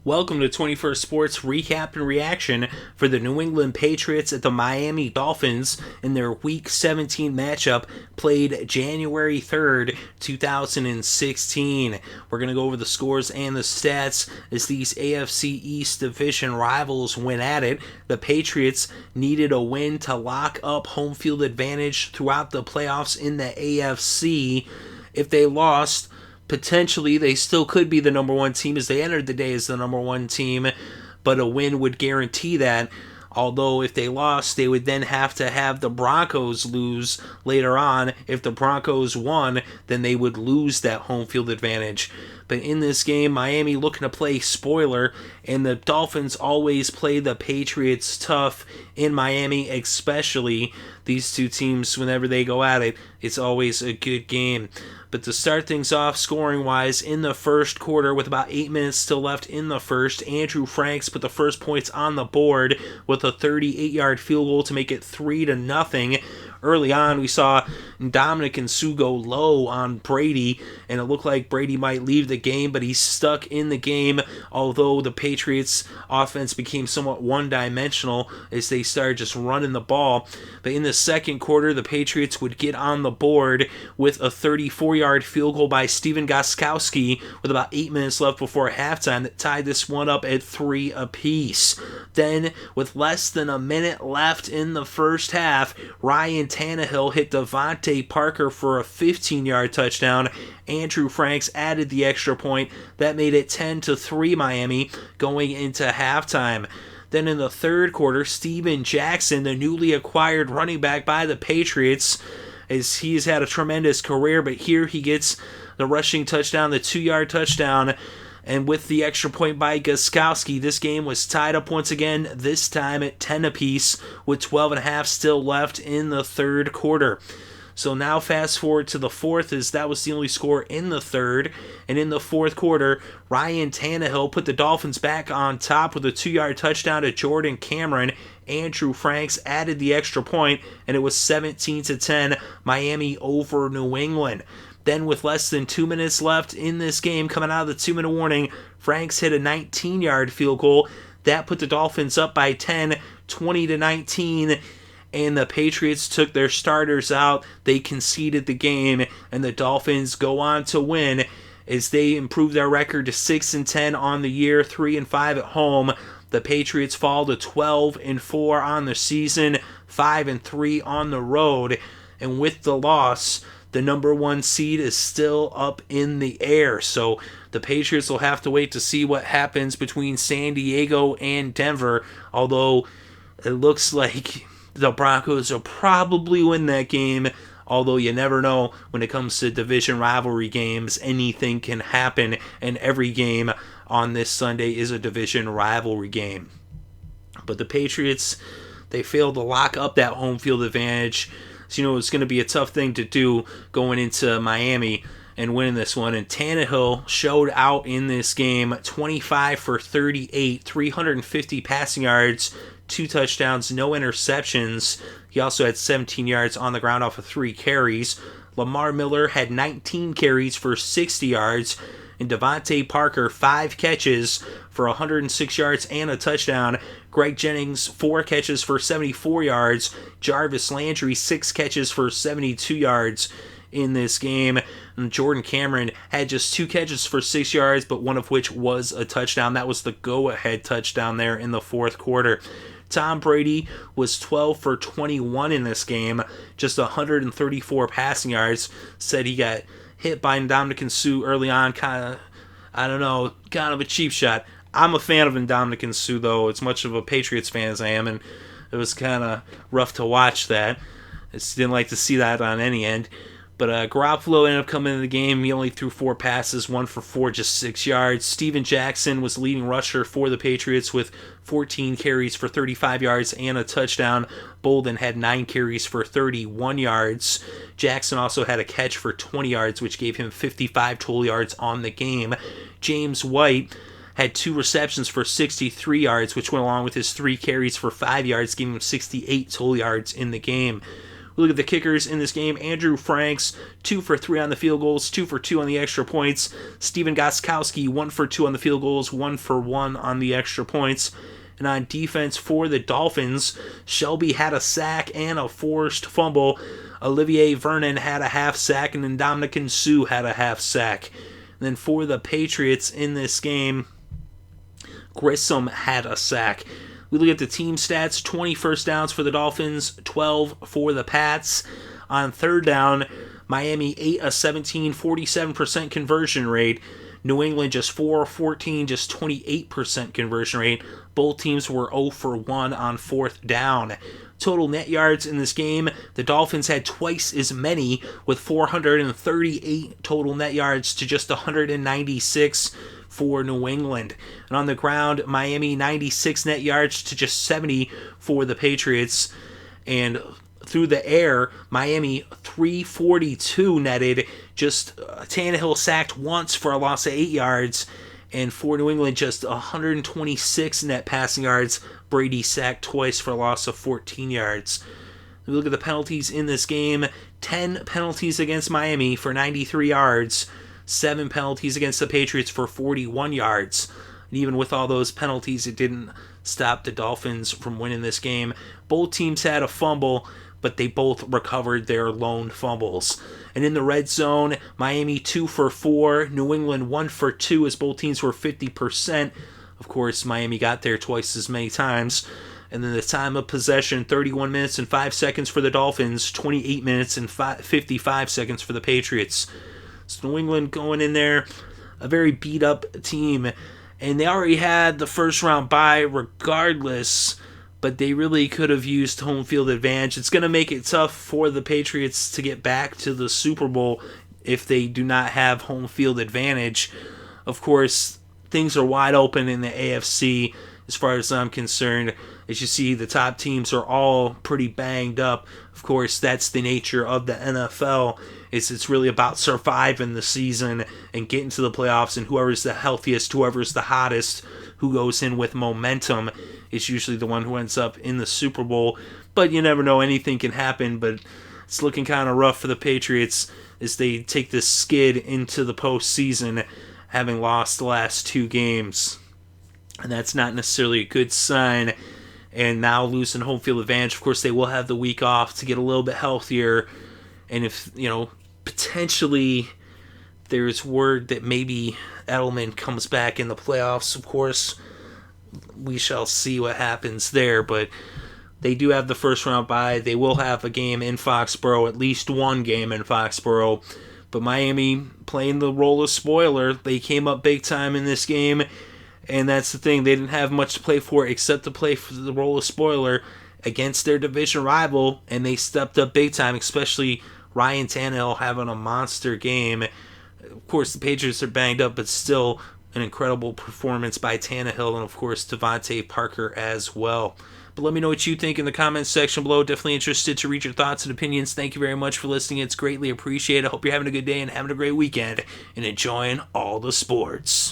Welcome to 21st Sports Recap and Reaction for the New England Patriots at the Miami Dolphins in their Week 17 matchup played January 3rd, 2016. We're going to go over the scores and the stats as these AFC East division rivals went at it. The Patriots needed a win to lock up home field advantage throughout the playoffs in the AFC. If they lost, potentially they still could be the number one team as they entered the day as the number one team, but a win would guarantee that. Although if they lost, they would then have to have the Broncos lose later on. If the Broncos won, then they would lose that home field advantage. But in this game, Miami looking to play spoiler, and the Dolphins always play the Patriots tough in Miami, especially. These two teams, whenever they go at it, it's always a good game. But to start things off scoring-wise, in the first quarter, with about 8 minutes still left in the first, Andrew Franks put the first points on the board with a 38-yard field goal to make it 3-0. Early on, we saw Ndamukong Suh go low on Brady, and it looked like Brady might leave the game, but he's stuck in the game, although the Patriots' offense became somewhat one-dimensional as they started just running the ball. But in the second quarter, the Patriots would get on the board with a 34-yard field goal by Stephen Gostkowski with about 8 minutes left before halftime that tied this one up at 3 apiece. Then, with less than a minute left in the first half, Ryan Tannehill hit DeVante Parker for a 15-yard touchdown. Andrew Franks added the extra point. That made it 10-3 Miami going into halftime. Then in the third quarter, Steven Jackson, the newly acquired running back by the Patriots, as he's had a tremendous career, but here he gets the rushing touchdown, the 2-yard touchdown. And with the extra point by Gostkowski, this game was tied up once again, this time at 10 apiece, with 12.5 still left in the third quarter. So now fast forward to the fourth, as that was the only score in the third. And in the fourth quarter, Ryan Tannehill put the Dolphins back on top with a 2-yard touchdown to Jordan Cameron. Andrew Franks added the extra point, and it was 17-10, Miami over New England. Then with less than 2 minutes left in this game, coming out of the 2-minute warning, Franks hit a 19-yard field goal. That put the Dolphins up by 10, 20-19, and the Patriots took their starters out. They conceded the game, and the Dolphins go on to win as they improve their record to 6-10 on the year, 3-5 at home. The Patriots fall to 12-4 on the season, 5-3 on the road, and with the loss, the number one seed is still up in the air. So the Patriots will have to wait to see what happens between San Diego and Denver, although it looks like the Broncos will probably win that game, although you never know when it comes to division rivalry games. Anything can happen, and every game on this Sunday is a division rivalry game. But the Patriots, they failed to lock up that home field advantage. So, it's going to be a tough thing to do going into Miami and winning this one. And Tannehill showed out in this game, 25 for 38, 350 passing yards, 2 touchdowns, no interceptions. He also had 17 yards on the ground off of 3 carries. Lamar Miller had 19 carries for 60 yards. And DeVante Parker, 5 catches for 106 yards and a touchdown. Greg Jennings, 4 catches for 74 yards. Jarvis Landry, 6 catches for 72 yards in this game. And Jordan Cameron had just 2 catches for 6 yards, but one of which was a touchdown. That was the go-ahead touchdown there in the fourth quarter. Tom Brady was 12 for 21 in this game, just 134 passing yards. Said he got hit by Ndamukong Suh early on, kind of a cheap shot. I'm a fan of Ndamukong Suh, though, as much of a Patriots fan as I am, and it was kind of rough to watch that. I just didn't like to see that on any end. But Garoppolo ended up coming into the game. He only threw 4 passes, 1 for 4, just 6 yards. Steven Jackson was the leading rusher for the Patriots with 14 carries for 35 yards and a touchdown. Bolden had 9 carries for 31 yards. Jackson also had a catch for 20 yards, which gave him 55 total yards on the game. James White had 2 receptions for 63 yards, which went along with his 3 carries for 5 yards, giving him 68 total yards in the game. We look at the kickers in this game. Andrew Franks, 2 for 3 on the field goals, 2 for 2 on the extra points. Steven Gostkowski, 1 for 2 on the field goals, 1 for 1 on the extra points. And on defense for the Dolphins, Shelby had a sack and a forced fumble. Olivier Vernon had a half sack, and then Ndamukong Suh had a half sack. And then for the Patriots in this game, Grissom had a sack. We look at the team stats: 20 first downs for the Dolphins, 12 for the Pats. On third down, Miami 8 of 17, 47% conversion rate. New England just 4 of 14, just 28% conversion rate. Both teams were 0 for 1 on fourth down. Total net yards in this game, the Dolphins had twice as many, with 438 total net yards to just 196 for New England. And on the ground, Miami 96 net yards to just 70 for the Patriots. And through the air, Miami 342 netted. Just Tannehill sacked once for a loss of 8 yards. And for New England, just 126 net passing yards. Brady sacked twice for a loss of 14 yards. We look at the penalties in this game. 10 penalties against Miami for 93 yards. 7 penalties against the Patriots for 41 yards. And even with all those penalties, it didn't stop the Dolphins from winning this game. Both teams had a fumble, but they both recovered their lone fumbles. And in the red zone, Miami 2 for 4, New England 1 for 2, as both teams were 50%. Of course, Miami got there twice as many times. And then the time of possession, 31 minutes and 5 seconds for the Dolphins, 28 minutes and 55 seconds for the Patriots. So New England going in there, a very beat-up team. And they already had the first-round bye regardless, but they really could have used home field advantage. It's going to make it tough for the Patriots to get back to the Super Bowl if they do not have home field advantage. Of course, things are wide open in the AFC as far as I'm concerned. As you see, the top teams are all pretty banged up. Of course, that's the nature of the NFL. It's really about surviving the season and getting to the playoffs, and whoever's the healthiest, whoever's the hottest, who goes in with momentum is usually the one who ends up in the Super Bowl. But you never know, anything can happen. But it's looking kind of rough for the Patriots as they take this skid into the postseason, having lost the last 2 games. And that's not necessarily a good sign. And now losing home field advantage, of course, they will have the week off to get a little bit healthier. And if, potentially there's word that maybe Edelman comes back in the playoffs, of course, we shall see what happens there. But they do have the first round bye. They will have a game in Foxborough, at least one game in Foxborough. But Miami playing the role of spoiler. They came up big time in this game. And that's the thing, they didn't have much to play for except to play for the role of spoiler against their division rival, and they stepped up big time, especially Ryan Tannehill having a monster game. Of course, the Patriots are banged up, but still an incredible performance by Tannehill, and of course DeVante Parker as well. But let me know what you think in the comments section below. Definitely interested to read your thoughts and opinions. Thank you very much for listening. It's greatly appreciated. I hope you're having a good day and having a great weekend and enjoying all the sports.